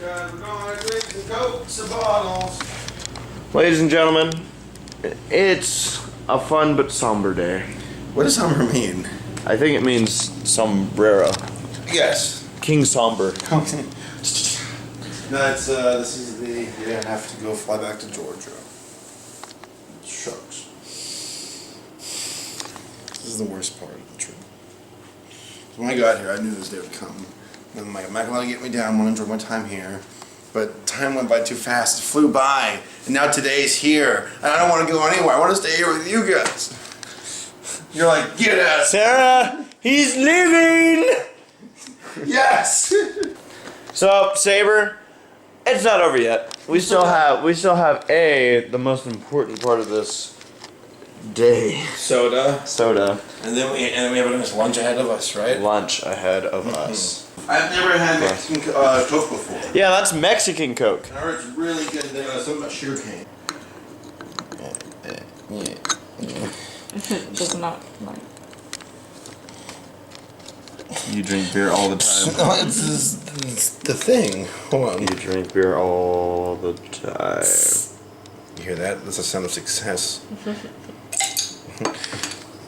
We're gonna drink some Cokes and bottles. Ladies and gentlemen, it's a fun but somber day. What does somber mean? I think it means sombrero. Yes. King Somber. No, it's this is the you're gonna have to go fly back to Georgia. Shucks. This is the worst part of the trip. When I got here, I knew this day would come. And I'm like, I'm not gonna let it get me down. I want to enjoy my time here. But time went by too fast. It flew by, and now today's here, and I don't want to go anywhere. I want to stay here with you guys. You're like, get out. Sarah, he's leaving. Yes. So, Saber, it's not over yet. We still have the most important part of this day. Soda. And And then we have a nice lunch ahead of us, right? lunch ahead of us. I've never had Mexican Coke before. Yeah, that's Mexican Coke. I heard it's really good. Something about sugarcane. Does not like. You drink beer all the time. No, it's the thing. Hold on. You drink beer all the time. You hear that? That's a sound of success.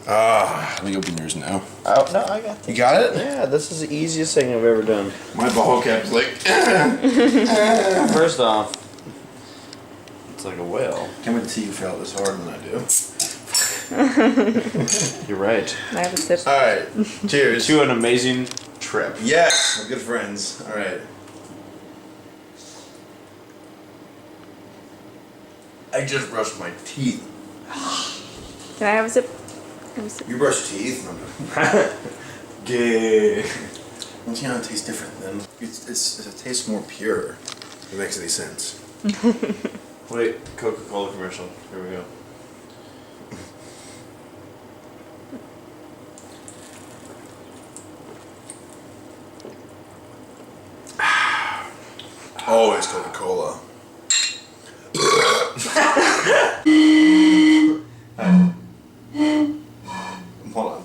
Let me open yours now. Oh, no, I got it. You got it? Yeah, this is the easiest thing I've ever done. My ball cap's like. First off, it's like a whale. Can't wait to see you fail this harder than I do. You're right. I have a sip. All right. Cheers. To an amazing trip. Yes, we're good friends. All right. I just brushed my teeth. Can I have a sip? Have a sip. You brush teeth? No. Gay. Don't you know it tastes different then? It tastes more pure. If it makes any sense. Wait, Coca-Cola commercial. Here we go. Always Coca-Cola. Hold on.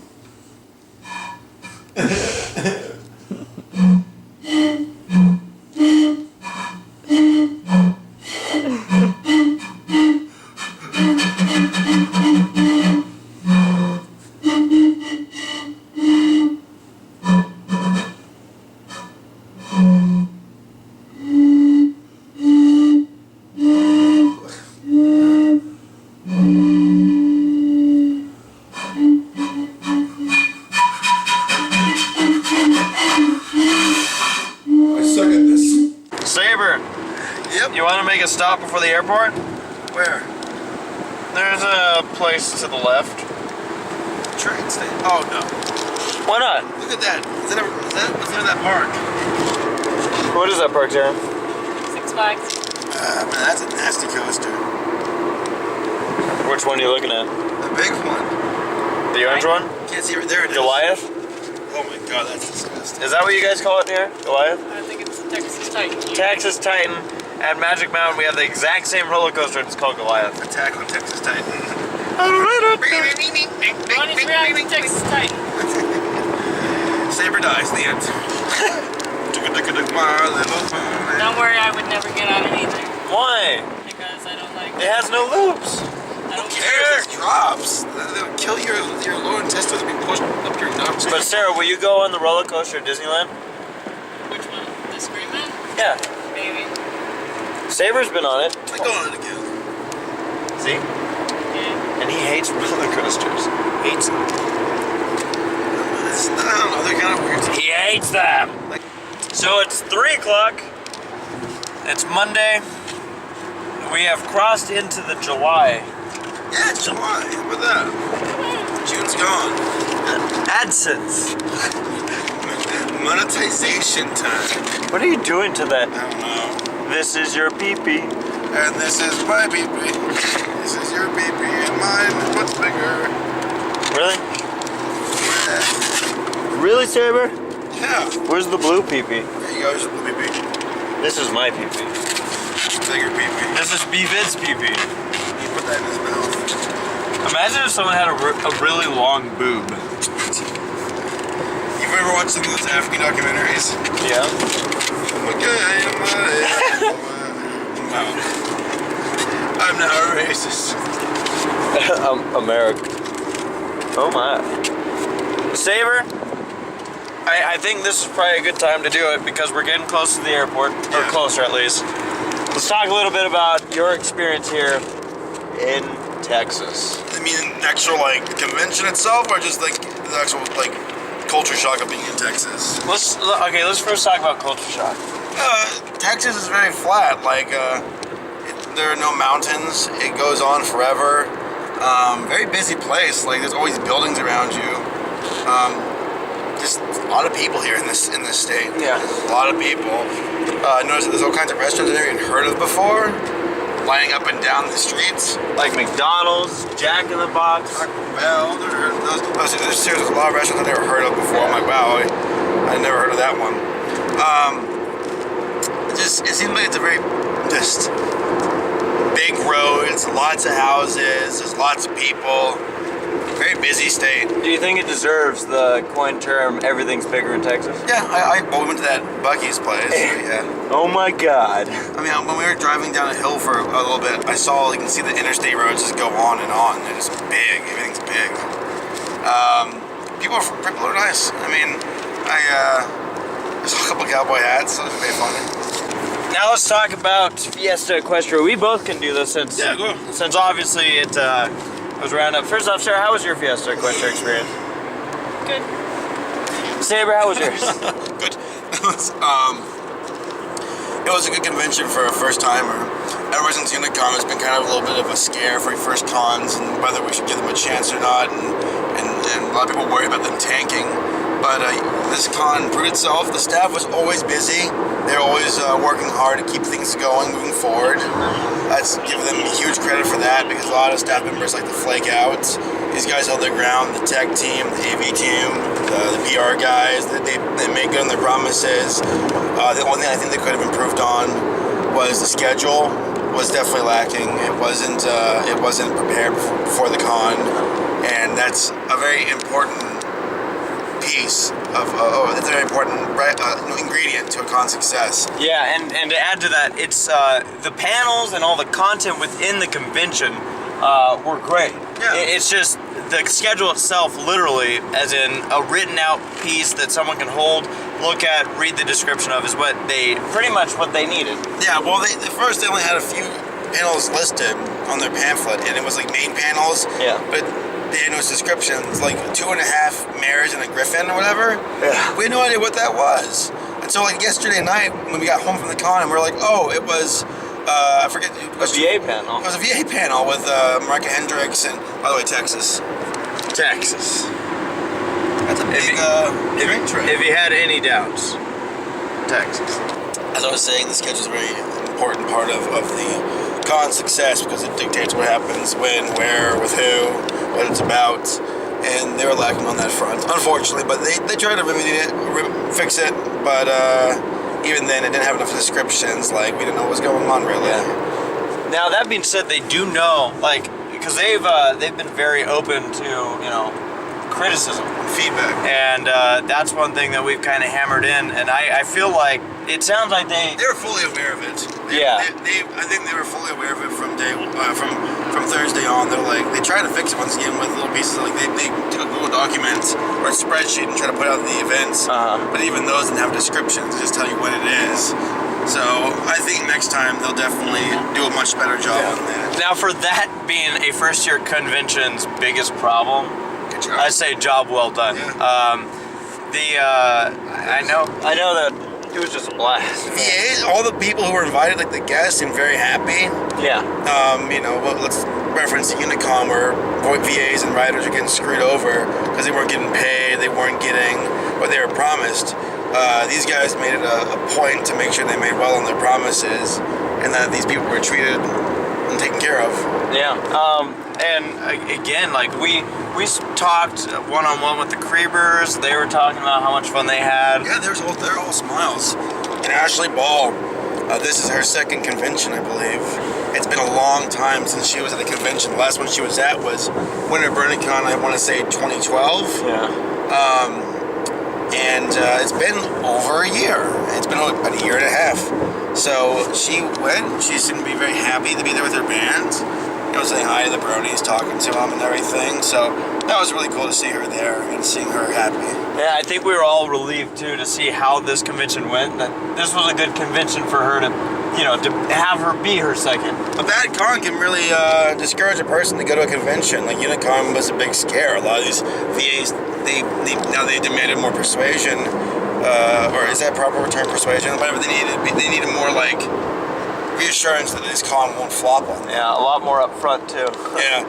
Saber, Yep. you want to make a stop before the airport? Where? There's a place to the left. Train station. Oh no. Why not? Look at that. What's in that park? What is that park, Sarah? Six Flags. Man, that's a nasty coaster. Which one are you looking at? The big one. The orange one? Can't see it. There it is. Goliath? Oh my god, that's disgusting. Is that what you guys call it here? Goliath? I think it's Texas Titan. Texas Titan. At Magic Mountain, we have the exact same roller coaster. It's called Goliath. Attack on Texas Titan. Ronnie's reacting to Texas Titan. Saber dies. The end. Don't worry, I would never get on it either. Why? Because I don't like It has no loops. I don't It drops. They'll kill your lower intestines being pushed up your nuts. But Sarah, will you go on the roller coaster at Disneyland? Which one? The Screaming? Yeah. Maybe. Saber's been on it. I go on it again. See? Yeah. And he hates roller coasters. Hates them. I don't know. They're kind of weird. He hates them. So it's 3 o'clock. It's Monday. We have crossed into the July. Yeah, it's July. How about that? June's gone. AdSense. Monetization time. What are you doing to that? I don't know. This is your pee-pee. And this is my pee-pee. This is your pee-pee, and mine is much bigger. Really? Really, Saber? Yeah. Where's the blue pee-pee? There you go. There's a blue pee-pee. This is my pee-pee. Bigger pee-pee. This is B-Vid's pee-pee. You put that in his mouth. Imagine if someone had a really long boob. You've ever watched some of those African documentaries? Yeah. Okay, racist. America. Oh my. Saber, I think this is probably a good time to do it because we're getting close to the airport, or closer at least. Let's talk a little bit about your experience here in Texas. I mean, actual like convention itself, or just like the actual like culture shock of being in Texas? Let's first talk about culture shock. Texas is very flat. Like there are no mountains. It goes on forever. Very busy place. Like there's always buildings around you. Just a lot of people here in this state. Yeah. A lot of people. I noticed that there's all kinds of restaurants I've never even heard of before, lining up and down the streets. Like McDonald's, Jack in the Box. Well, there's a lot of restaurants I've never heard of before. I'm like, wow, I never heard of that one. It seems like it's a very just big roads, lots of houses, there's lots of people. Very busy state. Do you think it deserves the coin term "everything's bigger in Texas"? Yeah, well, we went to that Buc-ee's place. So yeah. Oh my God. I mean, when we were driving down a hill for a little bit, you can see the interstate roads just go on and on. They're just big. Everything's big. People are nice. I mean, I saw a couple cowboy hats. So it was very funny. Now let's talk about Fiesta Equestria. We both can do this since obviously it was around up. First off, Sarah, how was your Fiesta Equestria experience? Good. Saber, how was yours? Good. It was a good convention for a first timer. Ever since Unicon, it's been kind of a little bit of a scare for first cons and whether we should give them a chance or not, and a lot of people worried about them tanking. But this con proved itself. The staff was always busy. They're always working hard to keep things going, moving forward. Let's give them huge credit for that because a lot of staff members like to flake out. These guys held their ground. The tech team, the AV team, the PR guys, they made good on their promises. The only thing I think they could have improved on was the schedule. Was definitely lacking. It wasn't prepared before the con, and that's a very important piece of that's a very important ingredient to a con success. Yeah, and to add to that, it's the panels and all the content within the convention were great. Yeah. It's just the schedule itself, literally, as in a written out piece that someone can hold, look at, read the description of, is pretty much what they needed. Yeah, well, at first they only had a few panels listed on their pamphlet, and it was like main panels. Yeah. But they had no descriptions, like 2.5 mares and a griffin or whatever. Yeah. We had no idea what that was. And so like yesterday night when we got home from the con, and we were like, oh, it was I forget. A VA panel. It was a VA panel with Marika Hendricks and, by the way, Texas. Texas. That's a big train trip. If you had any doubts, Texas. As I was saying, the schedule is a very important part of the con success because it dictates what happens when, where, with who, what it's about. And they were lacking on that front, unfortunately. But they tried to remedy it, fix it. But even then, it didn't have enough descriptions. Like, we didn't know what was going on, really. Yeah. Now, that being said, they do know, like, because they've been very open to, criticism. Feedback. And that's one thing that we've kind of hammered in. And I feel like it sounds like they were fully aware of it. I think they were fully aware of it from from Thursday on. They're like, they tried to fix it once again with little pieces. Like they took a Google document or a spreadsheet and tried to put out the events. But even those didn't have descriptions. They just tell you what it is. So I think next time they'll definitely do a much better job on that. Now, for that being a first-year convention's biggest problem, I say job well done. Yeah. I know that it was just a blast. VAs, all the people who were invited, like the guests, seemed very happy. Yeah. Let's reference the Unicom where VAs and riders are getting screwed over because they weren't getting paid, they weren't getting what they were promised. These guys made it a point to make sure they made well on their promises and that these people were treated and taken care of. Yeah. And again, like we talked one-on-one with the Creepers. They were talking about how much fun they had. Yeah, they're all smiles. And Ashley Ball, this is her second convention, I believe. It's been a long time since she was at a convention. The last one she was at was Winter BurnieCon, I want to say 2012. Yeah. And it's been over a year. It's been about a year and a half. So she went. She seemed to be very happy to be there with her band. saying hi to the bronies, talking to them and everything. So that was really cool to see her there and seeing her happy. Yeah, I think we were all relieved too to see how this convention went. That this was a good convention for her to, to have her be her second. A bad con can really discourage a person to go to a convention. Like Unicon was a big scare. A lot of these VAs, they demanded more persuasion, or is that proper term, persuasion? Whatever they needed more like reassurance that this con won't flop on them. Yeah, a lot more up front too. Yeah,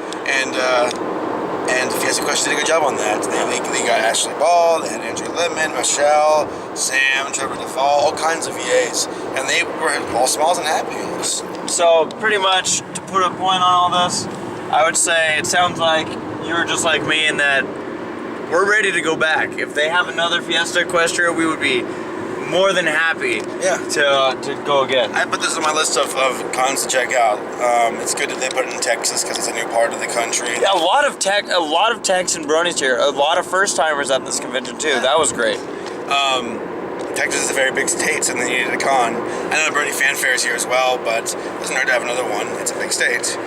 and Fiesta Quest did a good job on that. They got Ashley Ball, they had Andrew Lippman, Michelle, Sam, Trevor Duvall, all kinds of VAs, and they were all smiles and happy. So pretty much to put a point on all this, I would say it sounds like you're just like me in that we're ready to go back. If they have another Fiesta Equestria, we would be more than happy to go again. I put this on my list of cons to check out. It's good that they put it in Texas because it's a new part of the country. Yeah, a lot of techs and bronies here. A lot of first timers at this convention too. That was great. Texas is a very big state, so they needed a con. I know the Brony Fanfare is here as well, but it doesn't hurt to have another one. It's a big state.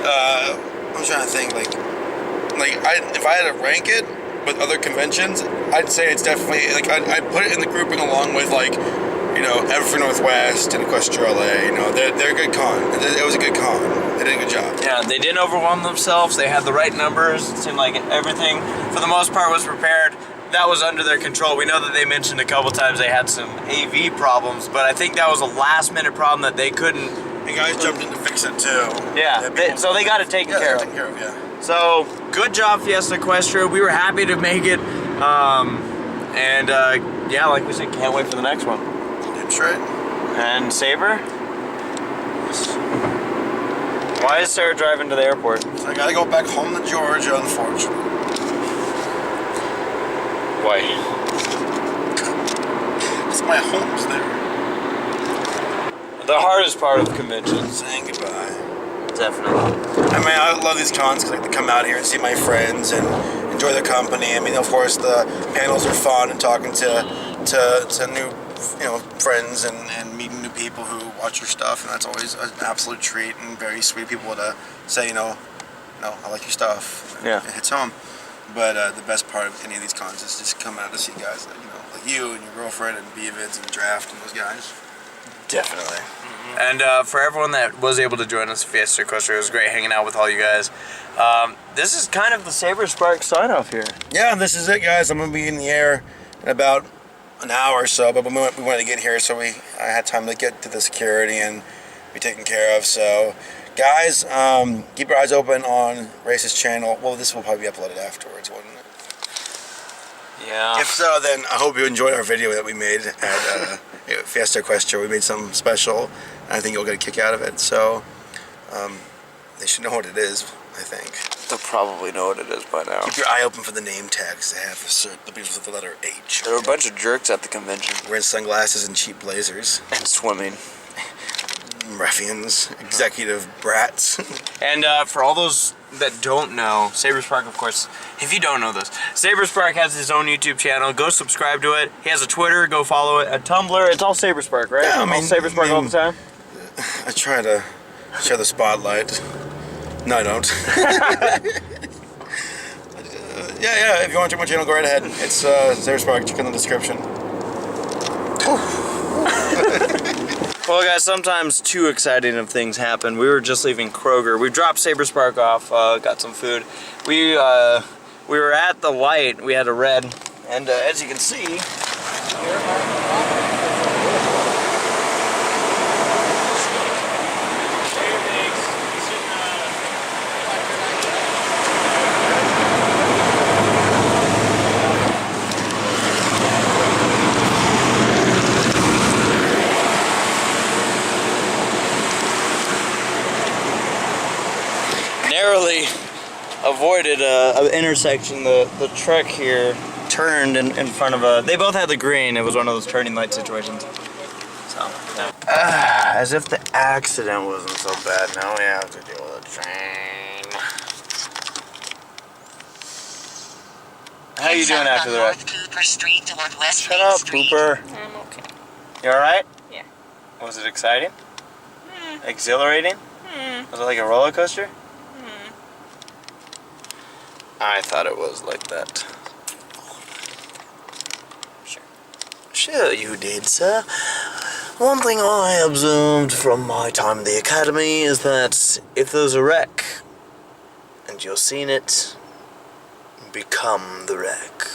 I'm trying to think, if I had to rank it with other conventions, I'd say it's definitely, I'd put it in the grouping along with, Everford Northwest and Equestria LA. They're a good con. It was a good con. They did a good job. Yeah, they didn't overwhelm themselves. They had the right numbers. It seemed like everything, for the most part, was prepared. That was under their control. We know that they mentioned a couple times they had some AV problems, but I think that was a last-minute problem that they couldn't. The guys jumped in to fix it too. Yeah, so they got it taken care of. Yeah. So, good job, Fiesta Equestria. We were happy to make it. Yeah, like we said, can't wait for the next one. That's right. And Saber? Why is Sarah driving to the airport? So I gotta go back home to Georgia, unfortunately. Why? It's my home's there. The hardest part of conventions. Saying goodbye. Definitely. I mean, I love these cons because I get to come out here and see my friends and enjoy their company. I mean, of course, the panels are fun and talking to new, friends and meeting new people who watch your stuff, and that's always an absolute treat and very sweet people to say, I like your stuff. Yeah. It hits home. But the best part of any of these cons is just coming out to see guys like you and your girlfriend and B-Vids and Draft and those guys. Definitely. And for everyone that was able to join us at Fiesta Equestria, it was great hanging out with all you guys. This is kind of the Saber Spark sign-off here. Yeah, this is it, guys. I'm going to be in the air in about an hour or so, but we wanted to get here, so I had time to get to the security and be taken care of. So, guys, keep your eyes open on Race's channel. Well, this will probably be uploaded afterwards, wouldn't it? Yeah. If so, then I hope you enjoyed our video that we made at Fiesta Equestria. We made something special, and I think you'll get a kick out of it. So, they should know what it is, I think. They'll probably know what it is by now. Keep your eye open for the name tags. They have the begins with the letter H. There were a bunch of jerks at the convention. Wearing sunglasses and cheap blazers. And swimming. Ruffians. Executive brats. And for all those that don't know, Saber Spark, of course, if you don't know this, Saber Spark has his own YouTube channel. Go subscribe to it. He has a Twitter. Go follow it. A Tumblr. It's all Saber Spark, right? Yeah, all Saber Spark all the time? I try to share the spotlight. No, I don't. Yeah, if you want to check my channel, go right ahead. It's Saber Spark. Check in the description. Well, guys, sometimes too exciting of things happen. We were just leaving Kroger. We dropped Saber Spark off, got some food. We were at the light. We had a red, and as you can see, narrowly avoided an intersection. The truck here turned in front of a. They both had the green. It was one of those turning light situations. So, yeah. As if the accident wasn't so bad. Now we have to deal with a train. How you doing after the ride? Shut up, Pooper. I'm okay. You alright? Yeah. Was it exciting? Exhilarating? Was it like a roller coaster? I thought it was like that. Sure you did, sir. One thing I observed from my time in the academy is that if there's a wreck and you're seeing it, become the wreck.